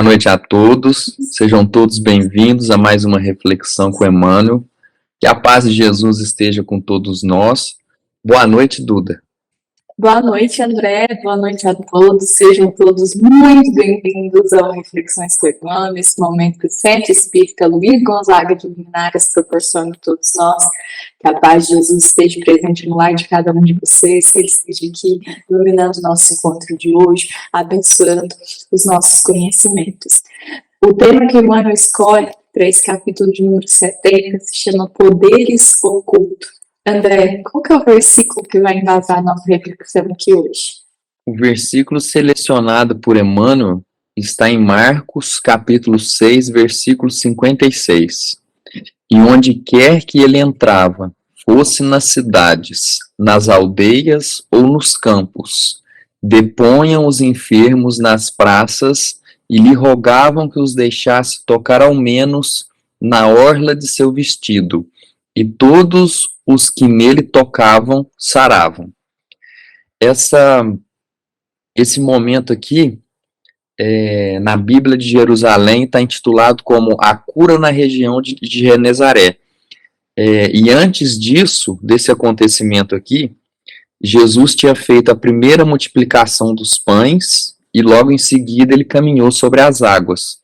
Boa noite a todos, sejam todos bem-vindos a mais uma reflexão com Emmanuel. Que a paz de Jesus esteja com todos nós. Boa noite, Duda. Boa noite, André. Boa noite a todos. Sejam todos muito bem-vindos ao Reflexões com Emmanuel, nesse momento que o Centro Espírita Luiz Gonzaga de Linares proporciona a todos nós. Que a paz de Jesus esteja presente no lar de cada um de vocês, que Ele esteja aqui iluminando o nosso encontro de hoje, abençoando os nossos conhecimentos. O tema que Emmanuel escolhe para esse capítulo de número 70 se chama Poderes Ocultos. André, qual que é o versículo que vai embasar a nossa reflexão aqui hoje? O versículo selecionado por Emmanuel está em Marcos, capítulo 6, versículo 56. E onde quer que ele entrava, fosse nas cidades, nas aldeias ou nos campos, deponham os enfermos nas praças e lhe rogavam que os deixasse tocar ao menos na orla de seu vestido, e todos os que nele tocavam saravam. Esse momento aqui, na Bíblia de Jerusalém, está intitulado como A Cura na Região de Genezaré. E antes disso, desse acontecimento aqui, Jesus tinha feito a primeira multiplicação dos pães e logo em seguida ele caminhou sobre as águas.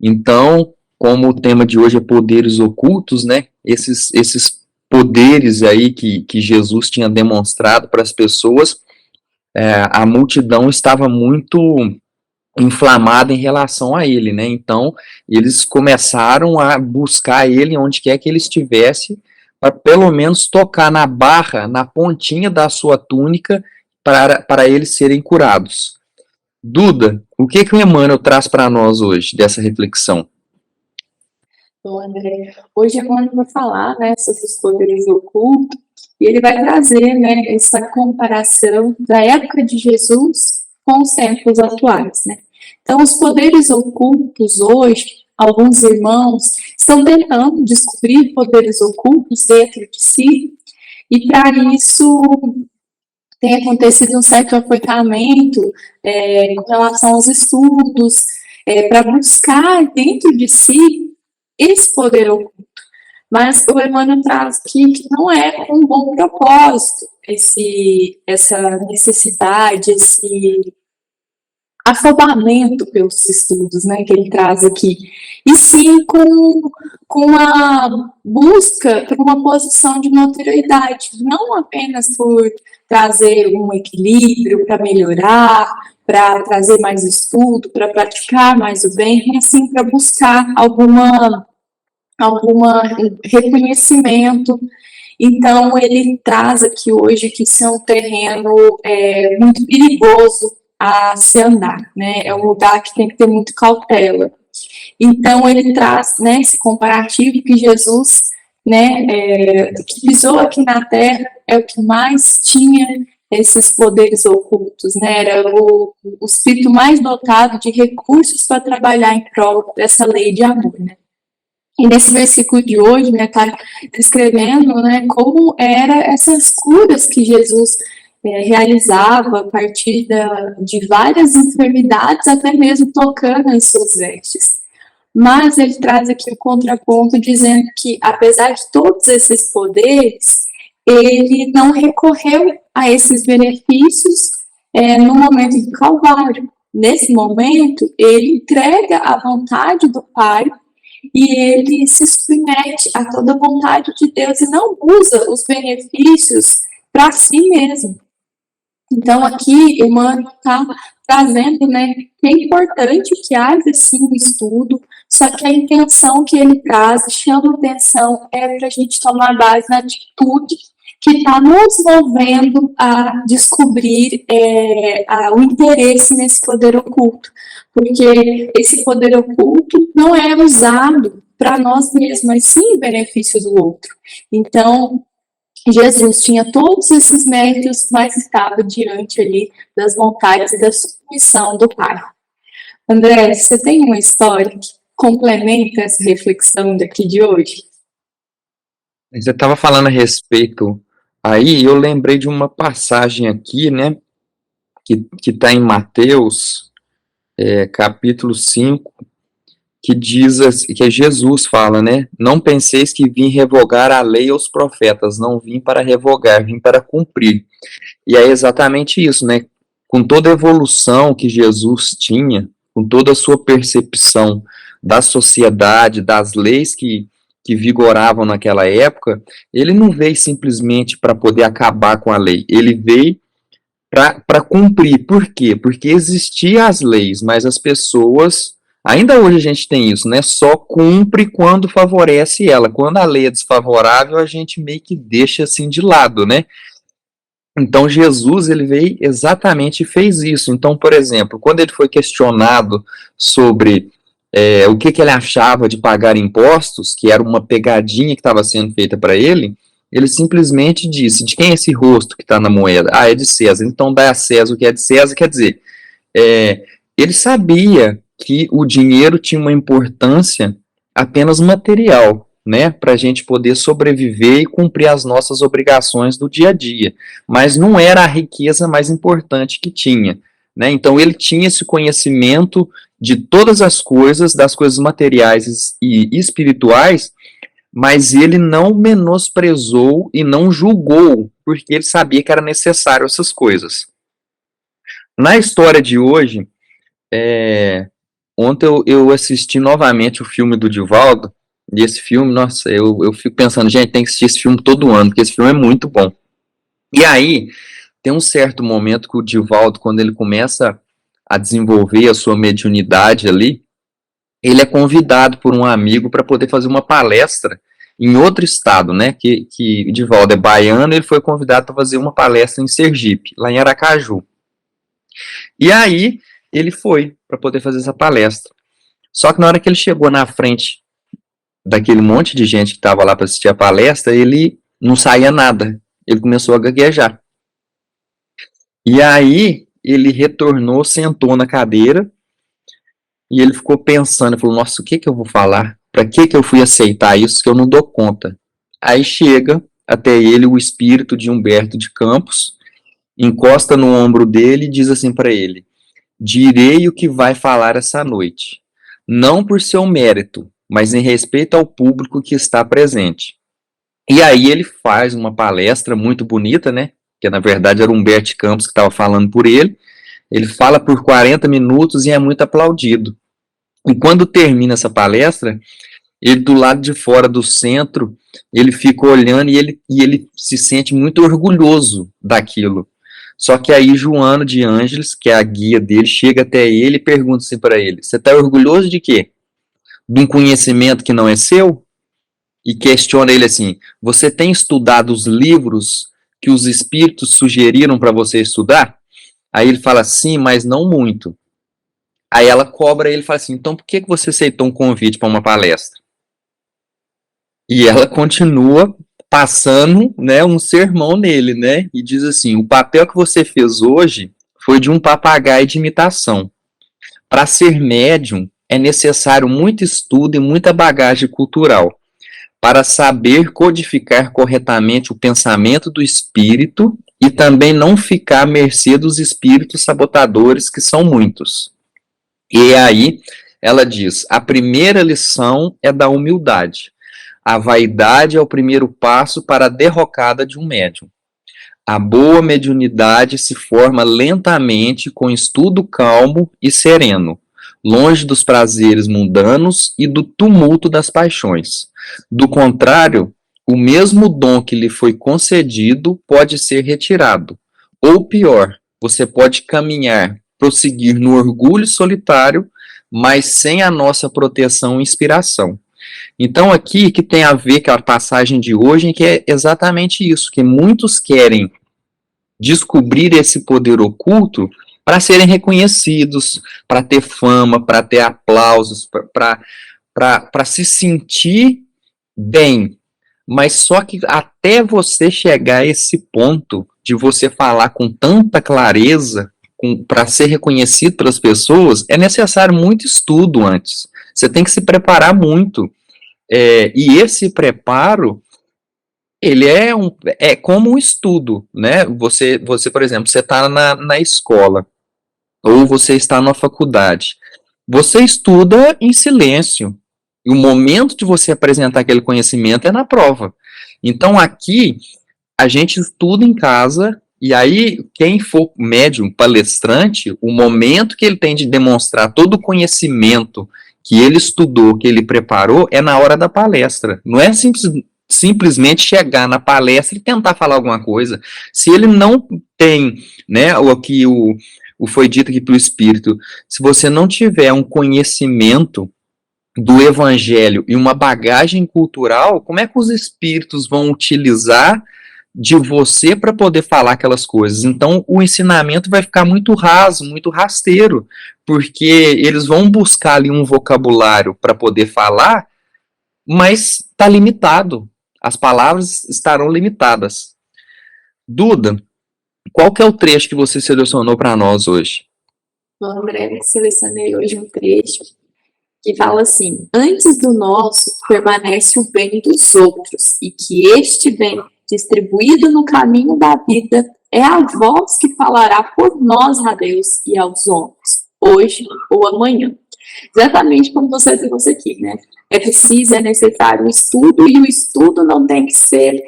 Então, como o tema de hoje é poderes ocultos, né? Esses poderes aí que Jesus tinha demonstrado para as pessoas, a multidão estava muito inflamada em relação a ele, né? Então, eles começaram a buscar ele onde quer que ele estivesse, para pelo menos tocar na barra, na pontinha da sua túnica, para eles serem curados. Duda, o que o Emmanuel traz para nós hoje, dessa reflexão? Bom, André, hoje Emmanuel vai falar, né, sobre os poderes ocultos, e ele vai trazer, né, essa comparação da época de Jesus com os tempos atuais, né? Então, os poderes ocultos hoje, alguns irmãos estão tentando descobrir poderes ocultos dentro de si, e para isso tem acontecido um certo apertamento com relação aos estudos, para buscar dentro de si esse poder oculto. Mas o Emmanuel traz aqui que não é com um bom propósito essa necessidade, esse afobamento pelos estudos, né, que ele traz aqui, e sim com a busca por uma posição de notoriedade, não apenas por trazer um equilíbrio para melhorar, para trazer mais estudo, para praticar mais o bem, e assim para buscar alguma reconhecimento. Então ele traz aqui hoje que isso é um terreno muito perigoso a se andar, né? É um lugar que tem que ter muito cautela. Então ele traz, né, esse comparativo que Jesus, né, que pisou aqui na Terra é o que mais tinha esses poderes ocultos, né? Era o espírito mais dotado de recursos para trabalhar em prol dessa lei de amor, né? E nesse versículo de hoje, né, está descrevendo, né, como eram essas curas que Jesus realizava a partir de várias enfermidades, até mesmo tocando em suas vestes. Mas ele traz aqui o contraponto dizendo que, apesar de todos esses poderes, ele não recorreu a esses benefícios no momento do Calvário. Nesse momento, ele entrega a vontade do Pai e ele se submete a toda a vontade de Deus e não usa os benefícios para si mesmo. Então, aqui, Emmanuel está trazendo, né, que é importante que haja, sim, um estudo, só que a intenção que ele traz, chama atenção, é para a gente tomar base na atitude que está nos movendo a descobrir o interesse nesse poder oculto. Porque esse poder oculto não é usado para nós mesmos, mas sim em benefício do outro. Então, Jesus tinha todos esses méritos, mas estava diante ali das vontades e da submissão do Pai. André, você tem uma história que complementa essa reflexão daqui de hoje? Você estava falando a respeito aí, eu lembrei de uma passagem aqui, né, que está em Mateus, capítulo 5, que diz, que Jesus fala, né? Não penseis que vim revogar a lei aos profetas, não vim para revogar, vim para cumprir. E é exatamente isso, né? Com toda a evolução que Jesus tinha, com toda a sua percepção da sociedade, das leis que vigoravam naquela época, ele não veio simplesmente para poder acabar com a lei, ele veio para cumprir. Por quê? Porque existiam as leis, mas as pessoas, ainda hoje a gente tem isso, né? Só cumpre quando favorece ela. Quando a lei é desfavorável, a gente meio que deixa assim de lado, né? Então Jesus, ele veio exatamente e fez isso. Então, por exemplo, quando ele foi questionado sobre o que ele achava de pagar impostos, que era uma pegadinha que estava sendo feita para ele simplesmente disse, de quem é esse rosto que está na moeda? Ah, é de César. Então dá a César o que é de César, quer dizer, ele sabia que o dinheiro tinha uma importância apenas material, né, para a gente poder sobreviver e cumprir as nossas obrigações do dia a dia, mas não era a riqueza mais importante que tinha, né, então ele tinha esse conhecimento de todas as coisas, das coisas materiais e espirituais, mas ele não menosprezou e não julgou, porque ele sabia que era necessário essas coisas. Na história de hoje, ontem eu assisti novamente o filme do Divaldo, e esse filme, nossa, eu fico pensando, gente, tem que assistir esse filme todo ano, porque esse filme é muito bom. E aí, tem um certo momento que o Divaldo, quando ele começa a desenvolver a sua mediunidade ali, ele é convidado por um amigo para poder fazer uma palestra em outro estado, né, que Divaldo é baiano, ele foi convidado para fazer uma palestra em Sergipe, lá em Aracaju. E aí, ele foi para poder fazer essa palestra. Só que na hora que ele chegou na frente daquele monte de gente que estava lá para assistir a palestra, ele não saía nada. Ele começou a gaguejar. E aí, ele retornou, sentou na cadeira, e ele ficou pensando, falou, nossa, o que eu vou falar? Para que eu fui aceitar isso que eu não dou conta? Aí chega até ele o espírito de Humberto de Campos, encosta no ombro dele e diz assim para ele, direi o que vai falar essa noite, não por seu mérito, mas em respeito ao público que está presente. E aí ele faz uma palestra muito bonita, né? Que na verdade era o Humberto Campos que estava falando por ele. Ele fala por 40 minutos e é muito aplaudido. E quando termina essa palestra, ele do lado de fora do centro, ele fica olhando e ele se sente muito orgulhoso daquilo. Só que aí Joano de Ângeles, que é a guia dele, chega até ele e pergunta assim para ele, você está orgulhoso de quê? De um conhecimento que não é seu? E questiona ele assim, você tem estudado os livros que os espíritos sugeriram para você estudar? Aí ele fala, sim, mas não muito. Aí ela cobra ele e fala assim, então por que você aceitou um convite para uma palestra? E ela continua passando, né, um sermão nele, né, e diz assim, o papel que você fez hoje foi de um papagaio de imitação. Para ser médium, é necessário muito estudo e muita bagagem cultural, para saber codificar corretamente o pensamento do espírito e também não ficar à mercê dos espíritos sabotadores, que são muitos. E aí ela diz, a primeira lição é da humildade. A vaidade é o primeiro passo para a derrocada de um médium. A boa mediunidade se forma lentamente com estudo calmo e sereno, longe dos prazeres mundanos e do tumulto das paixões. Do contrário, o mesmo dom que lhe foi concedido pode ser retirado. Ou pior, você pode caminhar, prosseguir no orgulho solitário, mas sem a nossa proteção e inspiração. Então aqui que tem a ver com a passagem de hoje, que é exatamente isso, que muitos querem descobrir esse poder oculto para serem reconhecidos, para ter fama, para ter aplausos, para se sentir bem. Mas só que até você chegar a esse ponto de você falar com tanta clareza, para ser reconhecido pelas pessoas, é necessário muito estudo antes. Você tem que se preparar muito. E esse preparo, ele é como um estudo, né? Você por exemplo, você está na escola. ou você está na faculdade. Você estuda em silêncio. E o momento de você apresentar aquele conhecimento é na prova. Então, aqui, a gente estuda em casa, e aí, quem for médium, palestrante, o momento que ele tem de demonstrar todo o conhecimento que ele estudou, que ele preparou, é na hora da palestra. Não é simplesmente chegar na palestra e tentar falar alguma coisa. Se ele não tem, né, o que o foi dito aqui pelo Espírito, se você não tiver um conhecimento do Evangelho e uma bagagem cultural, como é que os espíritos vão utilizar de você para poder falar aquelas coisas? Então, o ensinamento vai ficar muito raso, muito rasteiro, porque eles vão buscar ali um vocabulário para poder falar, mas está limitado. As palavras estarão limitadas. Duda, qual que é o trecho que você selecionou para nós hoje? Bom, André, selecionei hoje um trecho que fala assim: antes do nosso permanece o bem dos outros, e que este bem, distribuído no caminho da vida, é a voz que falará por nós a Deus e aos homens, hoje ou amanhã. Exatamente como você trouxe aqui, né? É preciso, é necessário o estudo, e o estudo não tem que ser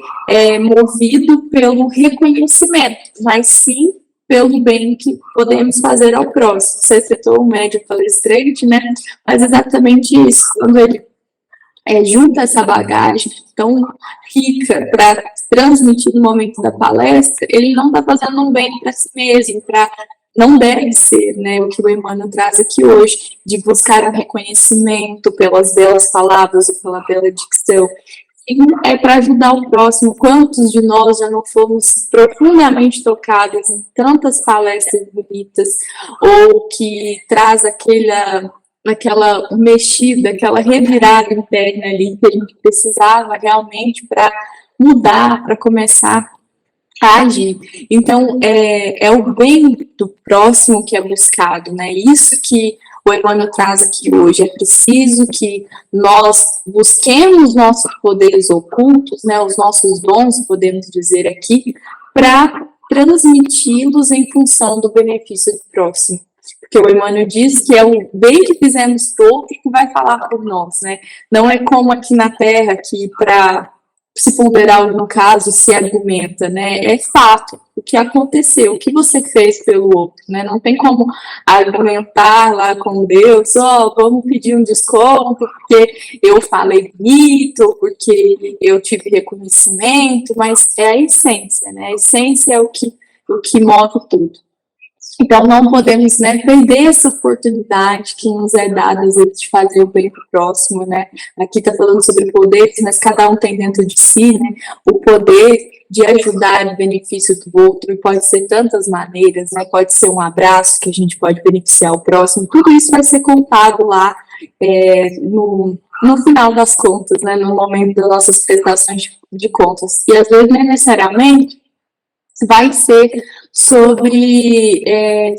movido pelo reconhecimento, mas sim pelo bem que podemos fazer ao próximo. Você citou o médium palestrante, né? Mas exatamente isso, quando ele junta essa bagagem tão rica para transmitir no momento da palestra, ele não está fazendo um bem para si mesmo, para não deve ser, né, o que o Emmanuel traz aqui hoje, de buscar um reconhecimento pelas belas palavras ou pela bela dicção. E é para ajudar o próximo. Quantos de nós já não fomos profundamente tocados em tantas palestras bonitas, ou que traz aquela mexida, aquela revirada interna ali que a gente precisava realmente para mudar, para começar a agir. Então, é o bem do próximo que é buscado, né? Isso que o Emmanuel traz aqui hoje. É preciso que nós busquemos nossos poderes ocultos, né? Os nossos dons, podemos dizer aqui, para transmiti-los em função do benefício do próximo. Porque o Emmanuel diz que é o bem que fizemos para o outro que vai falar por nós, né? Não é como aqui na Terra, que para se ponderar, no caso, se argumenta, né? É fato, o que aconteceu, o que você fez pelo outro, né? Não tem como argumentar lá com Deus, vamos pedir um desconto porque eu falei bonito, porque eu tive reconhecimento, mas é a essência, né? A essência é o que move tudo. Então, não podemos, né, perder essa oportunidade que nos é dada, às vezes, de fazer o bem para o próximo, né? Aqui está falando sobre poderes, mas cada um tem dentro de si, né, o poder de ajudar no benefício do outro, e pode ser tantas maneiras, né? Pode ser um abraço que a gente pode beneficiar o próximo. Tudo isso vai ser contado lá no final das contas, né, no momento das nossas prestações de contas. E, às vezes, não necessariamente vai ser sobre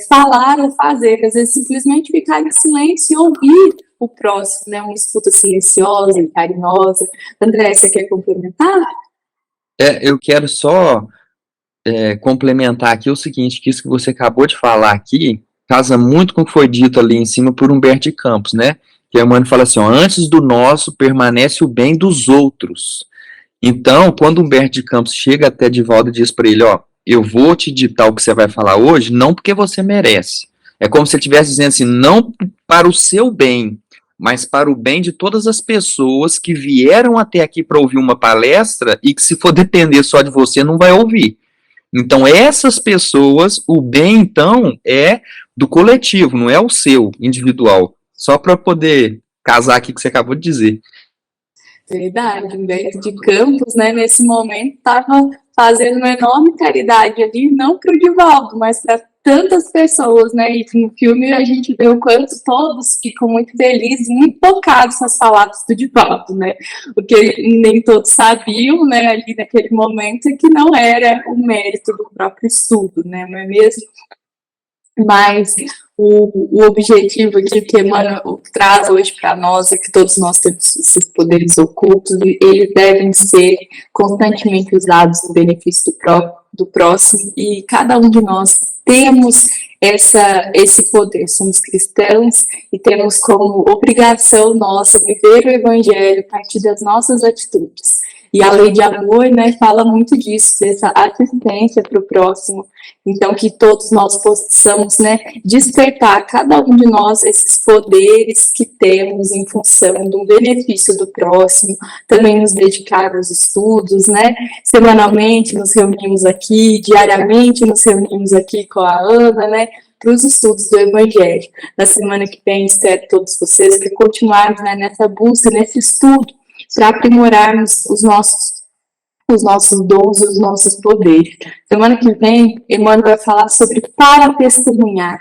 falar ou fazer, às vezes simplesmente ficar em silêncio e ouvir o próximo, né? Uma escuta silenciosa e carinhosa. André, você quer complementar? Eu quero só complementar aqui o seguinte, que isso que você acabou de falar aqui casa muito com o que foi dito ali em cima por Humberto de Campos, né? Que a Emmanuel fala assim, ó, antes do nosso permanece o bem dos outros. Então, quando Humberto de Campos chega até Divaldo e diz para ele, ó, eu vou te ditar o que você vai falar hoje, não porque você merece. É como se ele estivesse dizendo assim, não para o seu bem, mas para o bem de todas as pessoas que vieram até aqui para ouvir uma palestra e que, se for depender só de você, não vai ouvir. Então, essas pessoas, o bem, então, é do coletivo, não é o seu, individual. Só para poder casar aqui com o que você acabou de dizer. Verdade, Humberto de Campos, né, nesse momento, estava fazendo uma enorme caridade ali, não para o Divaldo, mas para tantas pessoas, né, e no filme a gente vê o quanto todos ficam muito felizes, muito tocados com as palavras do Divaldo, né, o que nem todos sabiam, né, ali naquele momento, é que não era o mérito do próprio estudo, né, não é mesmo? Mas o objetivo aqui que Emmanuel traz hoje para nós é que todos nós temos esses poderes ocultos e eles devem ser constantemente usados no benefício do próximo, e cada um de nós temos esse poder. Somos cristãos e temos como obrigação nossa viver o Evangelho a partir das nossas atitudes. E a lei de amor, né, fala muito disso, dessa assistência para o próximo. Então, que todos nós possamos, né, despertar, cada um de nós, esses poderes que temos em função do benefício do próximo, também nos dedicar aos estudos, né, semanalmente nos reunimos aqui, diariamente nos reunimos aqui com a Ana, né, para os estudos do Evangelho. Na semana que vem, espero todos vocês para continuarmos, né, nessa busca, nesse estudo, para aprimorarmos os nossos dons e os nossos poderes. Semana que vem, Emmanuel vai falar sobre para testemunhar.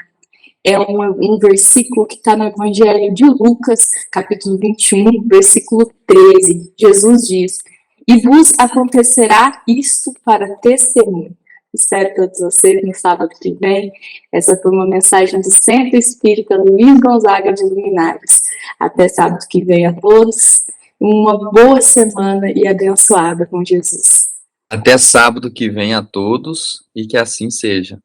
É um versículo que está no Evangelho de Lucas, capítulo 21, versículo 13. Jesus diz: e vos acontecerá isto para testemunho. Espero todos vocês no sábado que vem. Essa foi uma mensagem do Centro Espírita Luiz Gonzaga de Luminares. Até sábado que vem a todos. Uma boa semana e abençoada com Jesus. Até sábado que vem a todos e que assim seja.